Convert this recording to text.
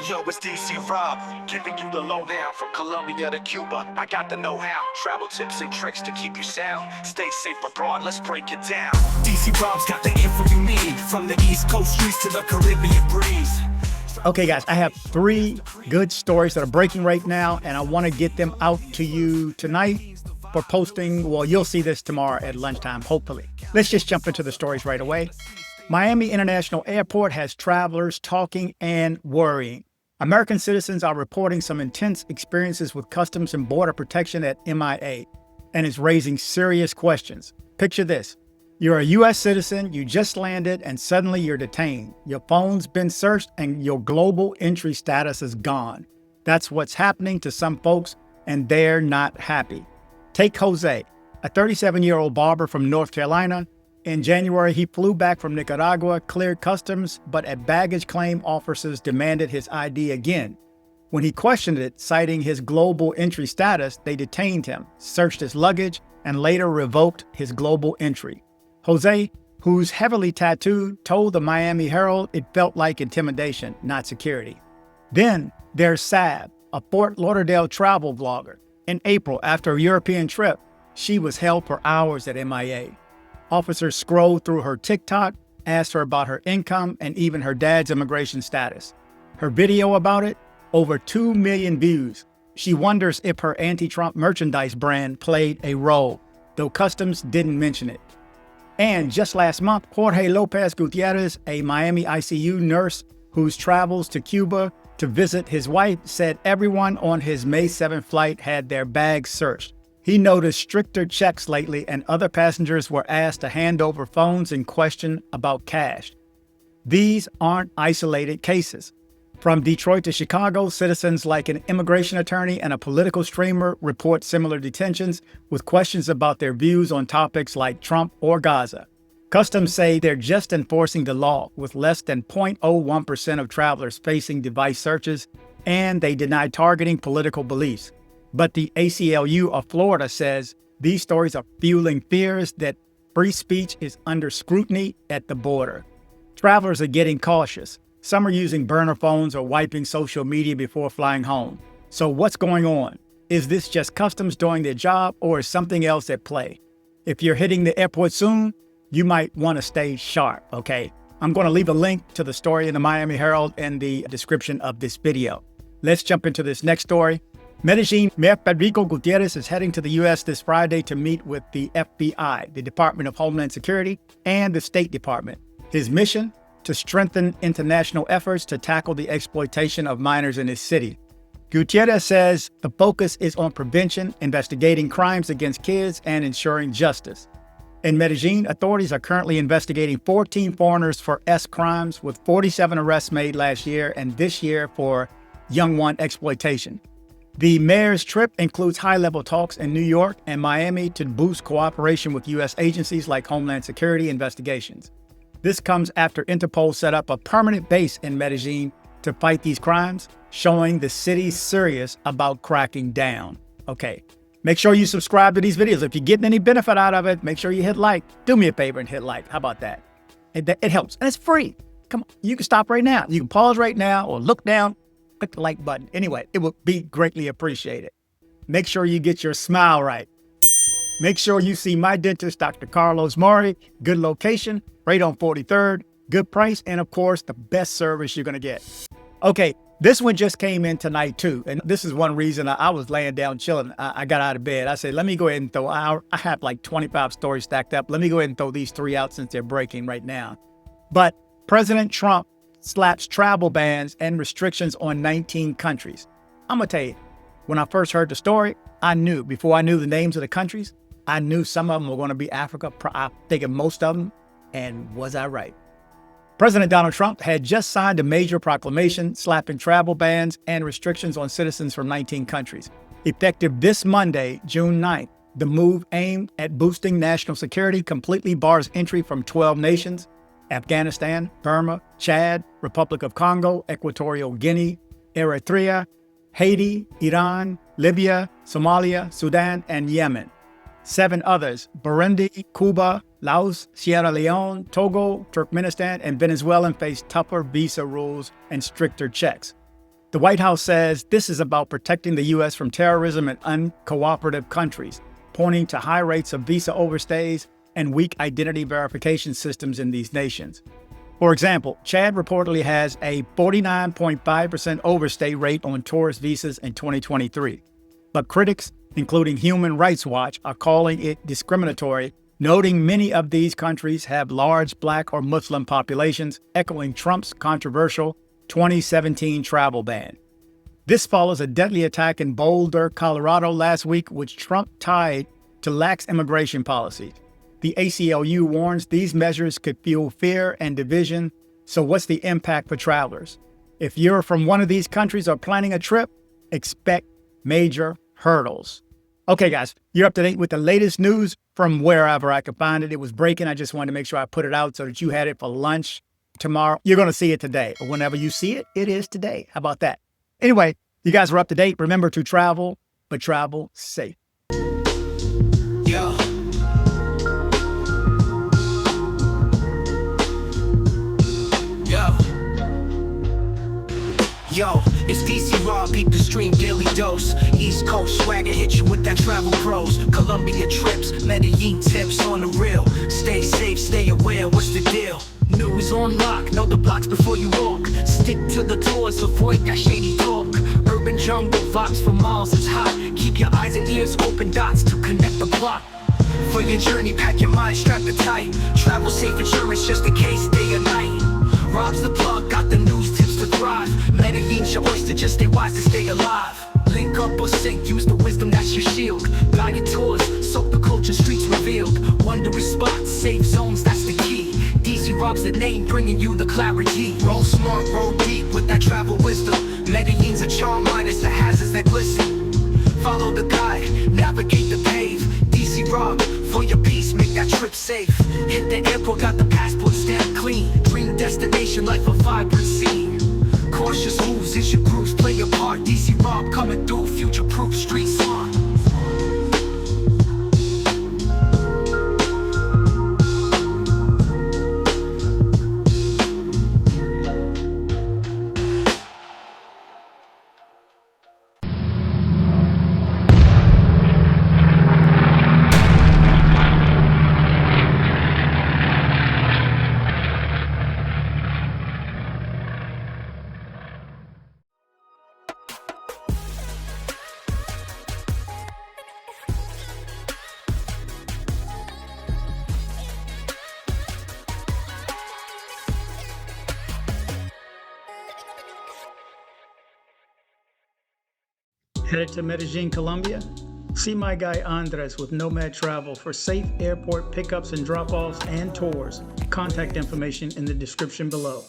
Yo, it's dcbornrob, giving you the lowdown from Colombia to Cuba. I got the know-how, travel tips and tricks to keep you sound. Stay safe abroad, let's break it down. dcborrob's got the info you need, from the East Coast streets to the Caribbean breeze. Okay, guys, I have 3 good stories that are breaking right now, and I want to get them out to you tonight for posting. Well, you'll see this tomorrow at lunchtime, hopefully. Let's just jump into the stories right away. Miami International Airport has travelers talking and worrying. American citizens are reporting some intense experiences with Customs and Border Protection at MIA, and it's raising serious questions. Picture this. You're a U.S. citizen, you just landed, and suddenly you're detained. Your phone's been searched, and your global entry status is gone. That's what's happening to some folks, and they're not happy. Take Jose, a 37-year-old barber from North Carolina. In January, he flew back from Nicaragua, cleared customs, but at baggage claim officers demanded his ID again. When he questioned it, citing his global entry status, they detained him, searched his luggage, and later revoked his global entry. Jose, who's heavily tattooed, told the Miami Herald it felt like intimidation, not security. Then there's Sab, a Fort Lauderdale travel vlogger. In April, after a European trip, she was held for hours at MIA. Officers scrolled through her TikTok, asked her about her income and even her dad's immigration status. Her video about it, over 2 million views. She wonders if her anti-Trump merchandise brand played a role, though Customs didn't mention it. And just last month, Jorge Lopez Gutierrez, a Miami ICU nurse whose travels to Cuba to visit his wife, said everyone on his May 7th flight had their bags searched. He noticed stricter checks lately, and other passengers were asked to hand over phones and questioned about cash. These aren't isolated cases. From Detroit to Chicago, citizens like an immigration attorney and a political streamer report similar detentions with questions about their views on topics like Trump or Gaza. Customs say they're just enforcing the law, with less than 0.01% of travelers facing device searches, and they deny targeting political beliefs. But the ACLU of Florida says these stories are fueling fears that free speech is under scrutiny at the border. Travelers are getting cautious. Some are using burner phones or wiping social media before flying home. So what's going on? Is this just Customs doing their job, or is something else at play? If you're hitting the airport soon, you might want to stay sharp, okay? I'm going to leave a link to the story in the Miami Herald in the description of this video. Let's jump into this next story. Medellin Mayor Federico Gutierrez is heading to the U.S. this Friday to meet with the FBI, the Department of Homeland Security, and the State Department. His mission? To strengthen international efforts to tackle the exploitation of minors in his city. Gutierrez says the focus is on prevention, investigating crimes against kids, and ensuring justice. In Medellin, authorities are currently investigating 14 foreigners for S crimes, with 47 arrests made last year and this year for young one exploitation. The mayor's trip includes high-level talks in New York and Miami to boost cooperation with U.S. agencies like Homeland Security investigations. This comes after Interpol set up a permanent base in Medellin to fight these crimes, showing the city's serious about cracking down. Okay, make sure you subscribe to these videos. If you're getting any benefit out of it, make sure you hit like. Do me a favor and hit like. How about that? It helps, and it's free. Come on, you can stop right now. You can pause right now or look down, click the like button. Anyway, it would be greatly appreciated. Make sure you get your smile right. Make sure you see my dentist, Dr. Carlos Maury. Good location, right on 43rd, good price, and of course, the best service you're gonna get. Okay, this one just came in tonight too, and this is one reason I was laying down chilling. I got out of bed. I said, let me go ahead and I have like 25 stories stacked up. Let me go ahead and throw these 3 out since they're breaking right now. But President Trump slaps travel bans and restrictions on 19 countries. I'm gonna tell you, when I first heard the story, I knew, before I knew the names of the countries, I knew some of them were going to be Africa. I think most of them, and was I right? President Donald Trump had just signed a major proclamation slapping travel bans and restrictions on citizens from 19 countries. Effective this Monday, June 9th, the move aimed at boosting national security completely bars entry from 12 nations: Afghanistan, Burma, Chad, Republic of Congo, Equatorial Guinea, Eritrea, Haiti, Iran, Libya, Somalia, Sudan, and Yemen. 7 others, Burundi, Cuba, Laos, Sierra Leone, Togo, Turkmenistan, and Venezuela, face tougher visa rules and stricter checks. The White House says this is about protecting the U.S. from terrorism and uncooperative countries, pointing to high rates of visa overstays and weak identity verification systems in these nations. For example, Chad reportedly has a 49.5% overstay rate on tourist visas in 2023. But critics, including Human Rights Watch, are calling it discriminatory, noting many of these countries have large Black or Muslim populations, echoing Trump's controversial 2017 travel ban. This follows a deadly attack in Boulder, Colorado last week, which Trump tied to lax immigration policies. The ACLU warns these measures could fuel fear and division. So what's the impact for travelers? If you're from one of these countries or planning a trip, expect major hurdles. Okay, guys, you're up to date with the latest news from wherever I could find it. It was breaking. I just wanted to make sure I put it out so that you had it for lunch tomorrow. You're going to see it today. Or whenever you see it, it is today. How about that? Anyway, you guys are up to date. Remember to travel, but travel safe. Yo. Yo, it's dcbornrob, beat the stream, daily dose. East Coast swagger, hit you with that travel pros. Colombia trips, Medellin tips on the real. Stay safe, stay aware, what's the deal? News on lock, know the blocks before you walk. Stick to the doors, avoid that shady talk. Urban jungle, vibes for miles is hot. Keep your eyes and ears open, dots to connect the plot. For your journey, pack your mind, strap it tight. Travel safe insurance just in case, day or night. Rob's the plug, got the news tips to thrive. Medellin's your oyster, just stay wise to stay alive. Link up or sink, use the wisdom that's your shield. Guided tours, soak the culture, streets revealed. Wondering spots, safe zones, that's the key. dcbornrob's the name, bringing you the clarity. Roll smart, roll deep with that travel wisdom. Medellin's a charm, minus the hazards that glisten. Follow the guide, navigate the pave. dcbornrob, for your peace, make that trip safe. Hit the airport, got the passport stamp clean. Dream destination, life a vibrant scene. Cautious moves is your grooves, play your part. dcbornrob coming through, future-proof streets on. Headed to Medellin, Colombia? See my guy Andres with Nomad Travel for safe airport pickups and drop-offs and tours. Contact information in the description below.